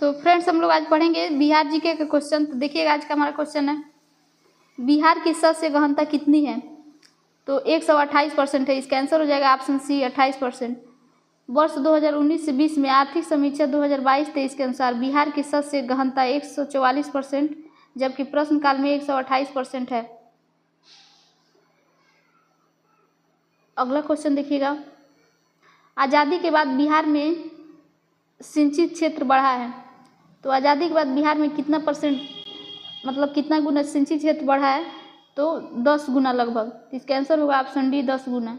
तो फ्रेंड्स हम लोग आज पढ़ेंगे बिहार जीके का क्वेश्चन। तो देखिएगा आज का हमारा क्वेश्चन है, बिहार की सस्य गहनता कितनी है? तो 128% है। इसका आंसर हो जाएगा ऑप्शन सी 28%। वर्ष 2019 से 20 में आर्थिक समीक्षा 2022-23 के अनुसार बिहार की सस्य गहनता 144%, जबकि प्रश्नकाल में 128% है। अगला क्वेश्चन देखिएगा, आज़ादी के बाद बिहार में सिंचित क्षेत्र बढ़ा है। तो आज़ादी के बाद बिहार में कितना परसेंट मतलब कितना गुना सिंचित क्षेत्र बढ़ा है? तो 10 गुना लगभग। इसका आंसर होगा ऑप्शन डी 10 गुना।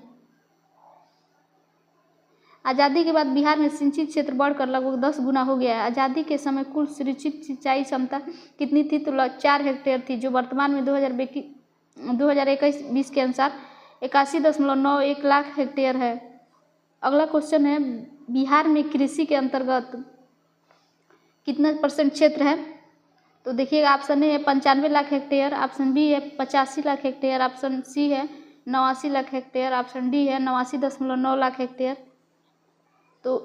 आज़ादी के बाद बिहार में सिंचित क्षेत्र बढ़कर लगभग 10 गुना हो गया है। आज़ादी के समय कुल सृजित सिंचाई क्षमता कितनी थी? तो 4 हेक्टेयर थी, जो वर्तमान में 2021-20 के अनुसार 81.91 लाख हेक्टेयर है। अगला क्वेश्चन है, बिहार में कृषि के अंतर्गत कितना परसेंट क्षेत्र है? तो देखिएगा ऑप्शन ए है 95 लाख हेक्टेयर, ऑप्शन बी है 85 लाख हेक्टेयर, ऑप्शन सी है 89 लाख हेक्टेयर, ऑप्शन डी है 89.9 लाख हेक्टेयर। तो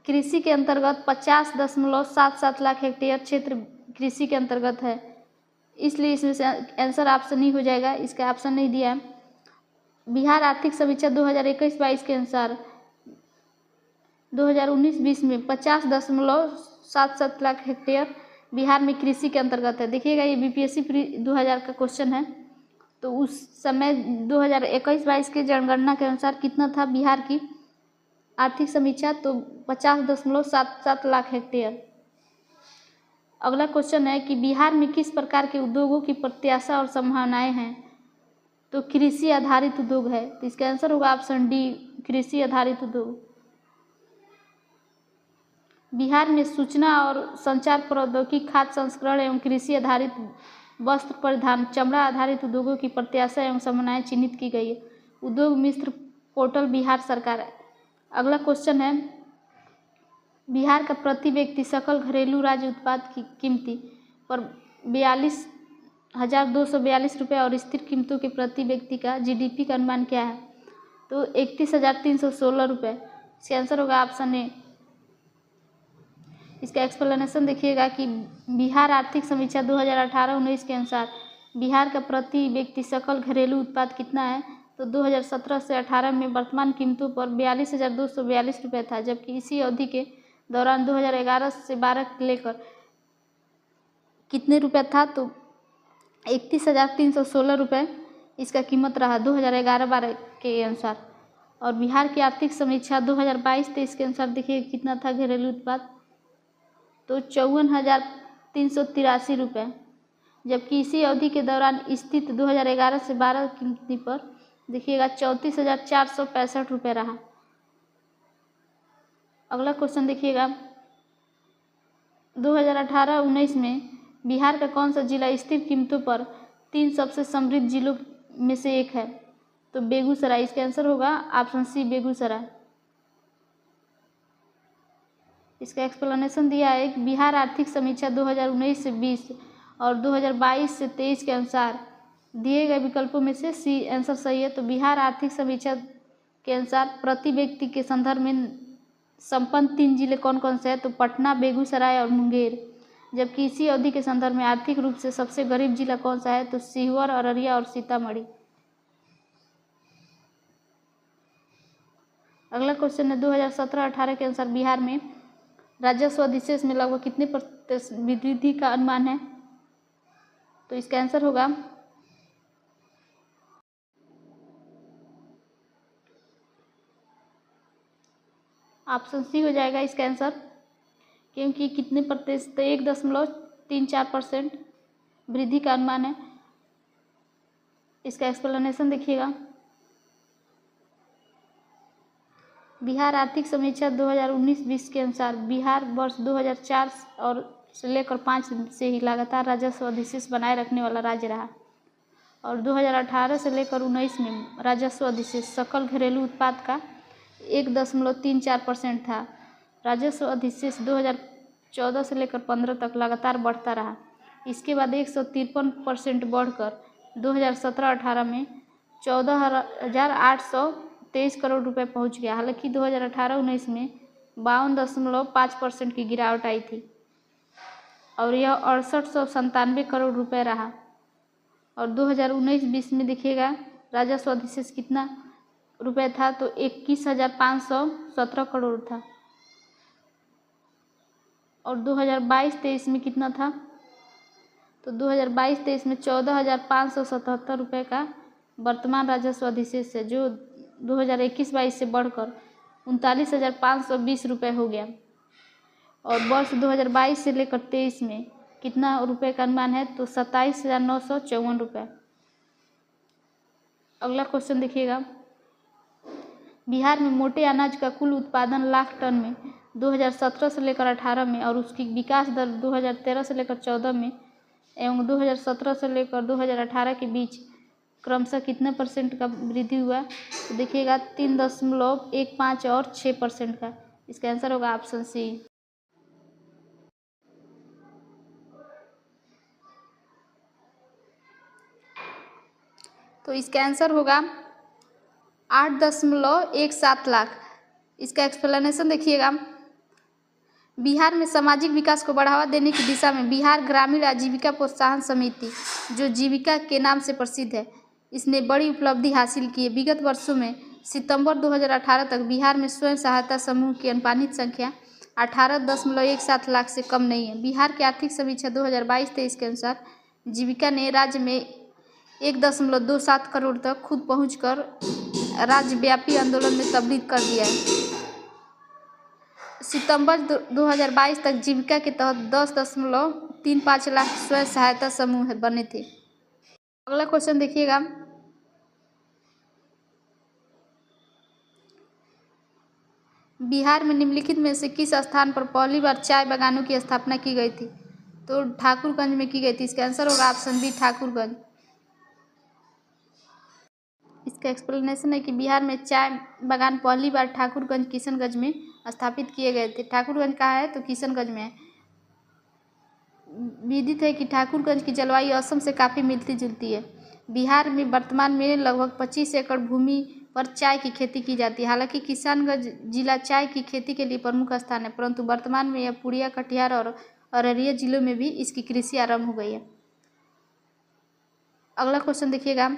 कृषि के अंतर्गत 50.77 लाख हेक्टेयर क्षेत्र कृषि के अंतर्गत है, इसलिए इसमें से आंसर ऑप्शन ही हो जाएगा। इसका ऑप्शन नहीं दिया है। बिहार आर्थिक समीक्षा 2021-22 के अनुसार 2019-20 में 50.77 लाख हेक्टेयर बिहार में कृषि के अंतर्गत है। देखिएगा ये बीपीएससी प्री 2000 का क्वेश्चन है। तो उस समय 2021-22 के जनगणना के अनुसार कितना था बिहार की आर्थिक समीक्षा? तो 50.77 लाख हेक्टेयर। अगला क्वेश्चन है कि बिहार में किस प्रकार के उद्योगों की प्रत्याशा और संभावनाएं हैं? तो कृषि आधारित उद्योग है, तो इसका आंसर होगा ऑप्शन डी कृषि आधारित उद्योग। बिहार में सूचना और संचार प्रौद्योगिकी, खाद्य संस्करण एवं कृषि आधारित वस्त्र परिधान, चमड़ा आधारित उद्योगों की प्रत्याशा एवं संभावनाएं चिन्हित की गई है। उद्योग मित्र पोर्टल बिहार सरकार है। अगला क्वेश्चन है, बिहार का प्रति व्यक्ति सकल घरेलू राज्य उत्पाद की कीमती पर 42,242 रुपये और स्थिर कीमतों के प्रति व्यक्ति का जीडीपी का अनुमान क्या है? तो 31,316 रुपये। इसका आंसर होगा ऑप्शन ए। इसका एक्सप्लेनेशन देखिएगा कि बिहार आर्थिक समीक्षा 2018-19 के अनुसार बिहार का प्रति व्यक्ति सकल घरेलू उत्पाद कितना है? तो 2017 से 18 में वर्तमान कीमतों पर 42,242 रुपये था, जबकि इसी अवधि के दौरान 2011 से 12 लेकर कितने रुपये था? तो 31,316 रुपये इसका कीमत रहा 2011-12 के अनुसार। और बिहार की आर्थिक समीक्षा 2022-23 के अनुसार देखिए कितना था घरेलू उत्पाद? तो 54,383 रुपये, जबकि इसी अवधि के दौरान स्थित 2011 से 12 कीमती पर देखिएगा 34,465 रुपये रहा। अगला क्वेश्चन देखिएगा, 2018-19 में बिहार का कौन सा जिला स्थिर कीमतों पर 3 सबसे समृद्ध जिलों में से एक है? तो बेगूसराय। इसका आंसर होगा ऑप्शन सी बेगूसराय। इसका एक्सप्लेनेशन दिया है कि बिहार आर्थिक समीक्षा 2019 से 20 और 2022 से 23 के अनुसार दिए गए विकल्पों में से सी आंसर सही है। तो बिहार आर्थिक समीक्षा के अनुसार प्रति व्यक्ति के संदर्भ में संपन्न 3 जिले कौन कौन से हैं? तो पटना, बेगूसराय और मुंगेर। जबकि इसी अवधि के संदर्भ में आर्थिक रूप से सबसे गरीब जिला कौन सा है? तो सीहोर, अररिया और सीतामढ़ी। अगला क्वेश्चन है, 2017-18 के अनुसार बिहार में राजस्व अधिशेष में लगभग कितने प्रतिशत वृद्धि का अनुमान है? तो इसका आंसर होगा ऑप्शन सी हो जाएगा इसका आंसर, क्योंकि कितने प्रतिशत? 1.34% वृद्धि का अनुमान है। इसका एक्सप्लेनेशन देखिएगा, बिहार आर्थिक समीक्षा 2019-20 के अनुसार बिहार वर्ष 2004 और से लेकर 5 से ही लगातार राजस्व अधिशेष बनाए रखने वाला राज्य रहा, और 2018 से लेकर 19 में राजस्व अधिशेष सकल घरेलू उत्पाद का 1.34% था। राजस्व अधिशेष 2014 से लेकर 15 तक लगातार बढ़ता रहा। इसके बाद 153% बढ़कर 2017-18 में 14,823 करोड़ रुपए पहुंच गया। हालांकि 2018-19 में 52.5% की गिरावट आई थी और यह 6897 करोड़ रुपए रहा। और 2019-20 में देखिएगा राजस्व अधिशेष कितना रुपए था, तो 21,517 करोड़ था। और 2022-23 में कितना था, तो 2022-23 में 14,577 रुपये का वर्तमान राजस्व अधिशेष है, जो 2021-22 से बढ़कर 39,520 रुपये हो गया। और वर्ष 2022 से लेकर 23 में कितना रुपए का अनुमान है, तो 27,954 रुपये। अगला क्वेश्चन देखिएगा, बिहार में मोटे अनाज का कुल उत्पादन लाख टन में 2017 से लेकर 18 में और उसकी विकास दर 2013 से लेकर 14 में एवं 2017 से लेकर 2018 के बीच क्रमशः कितने % का वृद्धि हुआ, तो देखिएगा 3.15 और 6% का। इसका आंसर होगा ऑप्शन सी। तो इसका आंसर होगा 8.17 लाख। इसका एक्सप्लेनेशन देखिएगा, बिहार में सामाजिक विकास को बढ़ावा देने की दिशा में बिहार ग्रामीण आजीविका प्रोत्साहन समिति, जो जीविका के नाम से प्रसिद्ध है, इसने बड़ी उपलब्धि हासिल की है। विगत वर्षों में सितंबर 2018 तक बिहार में स्वयं सहायता समूह की अनुमानित संख्या 18.17 लाख से कम नहीं है। बिहार की आर्थिक समीक्षा 2022-23 के अनुसार जीविका ने राज्य में 1.27 करोड़ तक खुद पहुंचकर राज्यव्यापी आंदोलन में तब्दील कर दिया है। सितंबर 2022 तक जीविका के तहत 10.35 लाख स्वयं सहायता समूह बने थे। अगला क्वेश्चन देखिएगा, बिहार में निम्नलिखित में से किस स्थान पर पहली बार चाय बागानों की स्थापना की गई थी, तो ठाकुरगंज में की गई थी। इसका आंसर होगा ऑप्शन बी, ठाकुरगंज। इसका एक्सप्लेनेशन है कि बिहार में चाय बागान पहली बार ठाकुरगंज किशनगंज में स्थापित किए गए थे। ठाकुरगंज कहाँ है, तो किशनगंज में है। विदित है कि ठाकुरगंज की जलवायु असम से काफ़ी मिलती जुलती है। बिहार में वर्तमान में लगभग 25 एकड़ भूमि पर चाय की खेती की जाती है। हालांकि किशनगंज जिला चाय की खेती के लिए प्रमुख स्थान है, परंतु वर्तमान में यह पूर्णिया, कटिहार और अररिया जिलों में भी इसकी कृषि आरंभ हो गई है। अगला क्वेश्चन देखिएगा,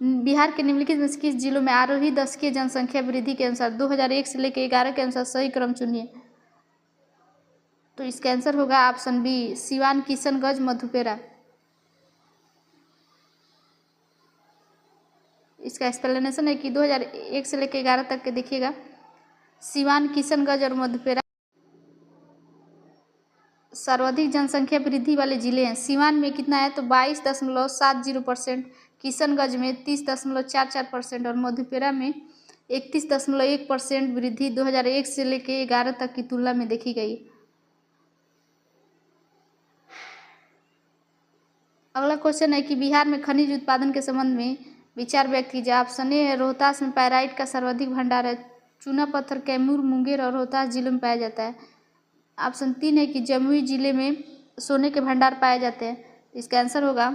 बिहार के निम्नलिखित में से किस जिलों में आरोही दशकीय जनसंख्या वृद्धि के अनुसार 2001 से लेकर 11 के अनुसार सही क्रम चुनिए, तो इसका आंसर होगा ऑप्शन बी, सिवान, किशनगंज, मधुपेरा। इसका एक्सप्लेनेशन है कि 2001 से लेकर 11 तक के देखिएगा सिवान, किशनगंज और मधुपेरा सर्वाधिक जनसंख्या वृद्धि वाले जिले हैं। सिवान में कितना है, तो 22.70%, किशनगंज में 30.44% और मधुपेरा में 31.1% वृद्धि 2001 से लेकर 11 तक की तुलना में देखी गई। अगला क्वेश्चन है कि बिहार में खनिज उत्पादन के संबंध में विचार व्यक्त कीजिए। ऑप्शन ए है, रोहतास में पायराइट का सर्वाधिक भंडार है। चूना पत्थर कैमूर, मुंगेर और रोहतास जिलों में पाया जाता है। ऑप्शन 3 है कि जमुई जिले में सोने के भंडार पाए जाते हैं। इसका आंसर होगा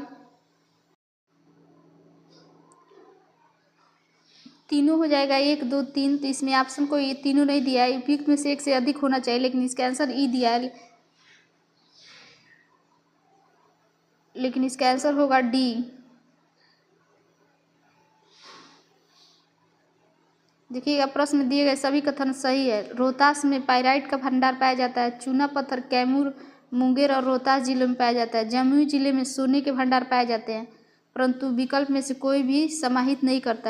तीनों हो जाएगा, 1, 2, 3। तो इसमें ऑप्शन को ये तीनों नहीं दिया है, उपयुक्त में से एक से अधिक होना चाहिए, लेकिन इसका आंसर ई दिया है, लेकिन इसका आंसर होगा डी। देखिएगा, प्रश्न में दिए गए सभी कथन सही है। रोहतास में पायराइट का भंडार पाया जाता है। चूना पत्थर कैमूर, मुंगेर और रोहतास जिलों में पाया जाता है। जमुई जिले में सोने के भंडार पाए जाते हैं, परंतु विकल्प में से कोई भी समाहित नहीं करता है।